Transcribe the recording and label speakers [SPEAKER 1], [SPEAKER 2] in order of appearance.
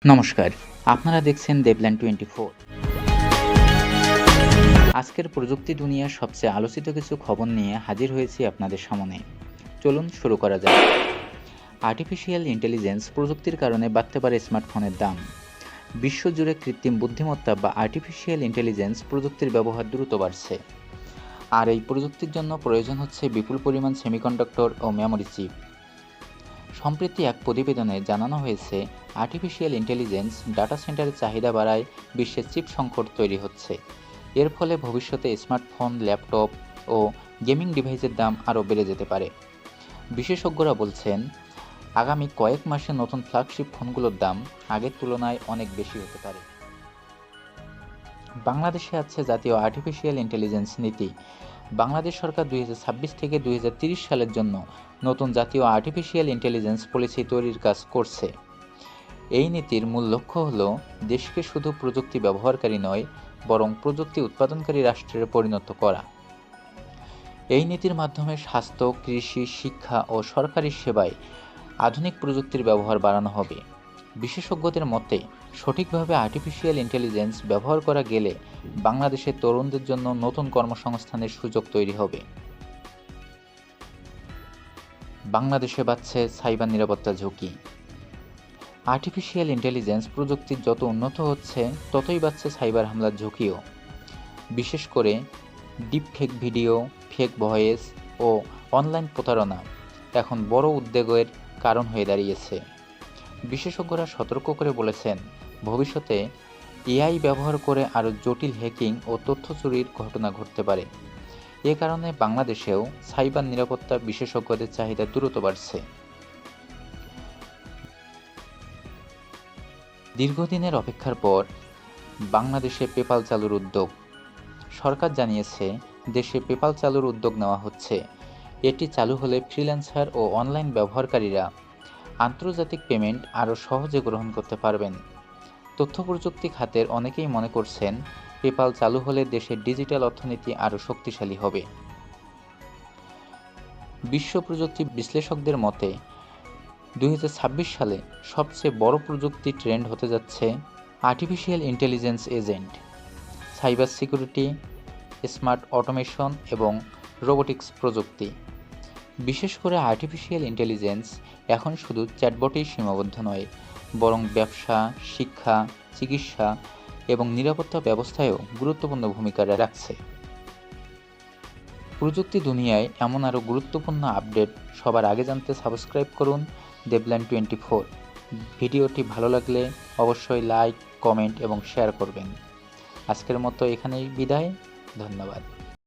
[SPEAKER 1] নমস্কার, আপনারা দেখছেন দেবল্যান্ড 24। আজকের প্রযুক্তি দুনিয়ার সবচেয়ে আলোচিত কিছু খবর নিয়ে হাজির হয়েছি আপনাদের সামনে। চলুন শুরু করা যাক। আর্টিফিশিয়াল ইন্টেলিজেন্স প্রযুক্তির কারণে বাড়তে পারে স্মার্টফোনের দাম। বিশ্বজুড়ে কৃত্রিম বুদ্ধিমত্তা বা আর্টিফিশিয়াল ইন্টেলিজেন্স প্রযুক্তির ব্যবহার দ্রুত বাড়ছে। আর এই প্রযুক্তির জন্য প্রয়োজন হচ্ছে বিপুল পরিমাণ সেমিকন্ডাক্টর ও মেমোরি চিপ। সম্প্রতি এক প্রতিবেদনে জানানো হয়েছে, আর্টিফিশিয়াল ইন্টেলিজেন্স ডাটা সেন্টারের চাহিদা বাড়ায় বিশ্বে চিপ সংকট তৈরি হচ্ছে। এর ফলে ভবিষ্যতে স্মার্টফোন, ল্যাপটপ ও গেমিং ডিভাইসের দাম আরও বেড়ে যেতে পারে। বিশেষজ্ঞরা বলছেন, আগামী কয়েক মাসে নতুন ফ্ল্যাগশিপ ফোনগুলোর দাম আগের তুলনায় অনেক বেশি হতে পারে। বাংলাদেশে আছে জাতীয় আর্টিফিশিয়াল ইন্টেলিজেন্স নীতি। বাংলাদেশ সরকার 2026 থেকে 2030 সালের জন্য নতুন জাতীয় আর্টিফিশিয়াল ইন্টেলিজেন্স পলিসি তৈরির কাজ করছে। এই নীতির মূল লক্ষ্য হল দেশকে শুধু প্রযুক্তি ব্যবহারকারী নয়, বরং প্রযুক্তি উৎপাদনকারী রাষ্ট্রে পরিণত করা। এই নীতির মাধ্যমে স্বাস্থ্য, কৃষি, শিক্ষা ও সরকারি সেবায় আধুনিক প্রযুক্তির ব্যবহার বাড়ানো হবে। বিশেষজ্ঞদের মতে, সঠিকভাবে আর্টিফিশিয়াল ইন্টেলিজেন্স ব্যবহার করা গেলে বাংলাদেশের তরুণদের জন্য নতুন কর্মসংস্থানের সুযোগ তৈরি হবে। বাংলাদেশে বাড়ছে সাইবার নিরাপত্তা ঝুঁকি। আর্টিফিশিয়াল ইন্টেলিজেন্স প্রযুক্তি যত উন্নত হচ্ছে, ততই বাড়ছে সাইবার হামলার ঝুঁকিও। বিশেষ করে ডিপফেক ভিডিও, ফেক ভয়েস ও অনলাইন প্রতারণা এখন বড় উদ্বেগের কারণ হয়ে দাঁড়িয়েছে। বিশেষজ্ঞরা সতর্ক করে বলেছেন, ভবিষ্যতে এআই ব্যবহার করে আরও জটিল হ্যাকিং ও তথ্য চুরির ঘটনা ঘটতে পারে। এ কারণে বাংলাদেশেও সাইবার নিরাপত্তা বিশেষজ্ঞদের চাহিদা দ্রুত বাড়ছে। দীর্ঘদিনের অপেক্ষার পর বাংলাদেশে পেপাল চালুর উদ্যোগ। সরকার জানিয়েছে, দেশে পেপাল চালুর উদ্যোগ নেওয়া হচ্ছে। এটি চালু হলে ফ্রিল্যান্সার ও অনলাইন ব্যবহারকারীরা আন্তর্জাতিক পেমেন্ট আরও সহজে গ্রহণ করতে পারবেন। তথ্য প্রযুক্তি খাতের অনেকেই মনে করছেন, পেপাল চালু হলে দেশের ডিজিটাল অর্থনীতি আরও শক্তিশালী হবে। বিশ্ব প্রযুক্তি বিশ্লেষকদের মতে, 2026 সালে সবচেয়ে বড় প্রযুক্তি ট্রেন্ড হতে যাচ্ছে artificial intelligence agent, cyber security, smart automation এবং রোবোটিক্স প্রযুক্তি। বিশেষ করে আর্টিফিশিয়াল ইন্টেলিজেন্স এখন শুধু চ্যাটবটেই সীমাবদ্ধ নয়, বরং ব্যবসা, শিক্ষা, চিকিৎসা এবং নিরাপত্তা ব্যবস্থায়ও গুরুত্বপূর্ণ ভূমিকা রাখছে। প্রযুক্তি দুনিয়ায় এমন আরও গুরুত্বপূর্ণ আপডেট সবার আগে জানতে সাবস্ক্রাইব করুন দেবল্যান্ড 24। ভিডিওটি ভালো লাগলে অবশ্যই লাইক, কমেন্ট এবং শেয়ার করবেন। আজকের মতো এখানেই বিদায়। ধন্যবাদ।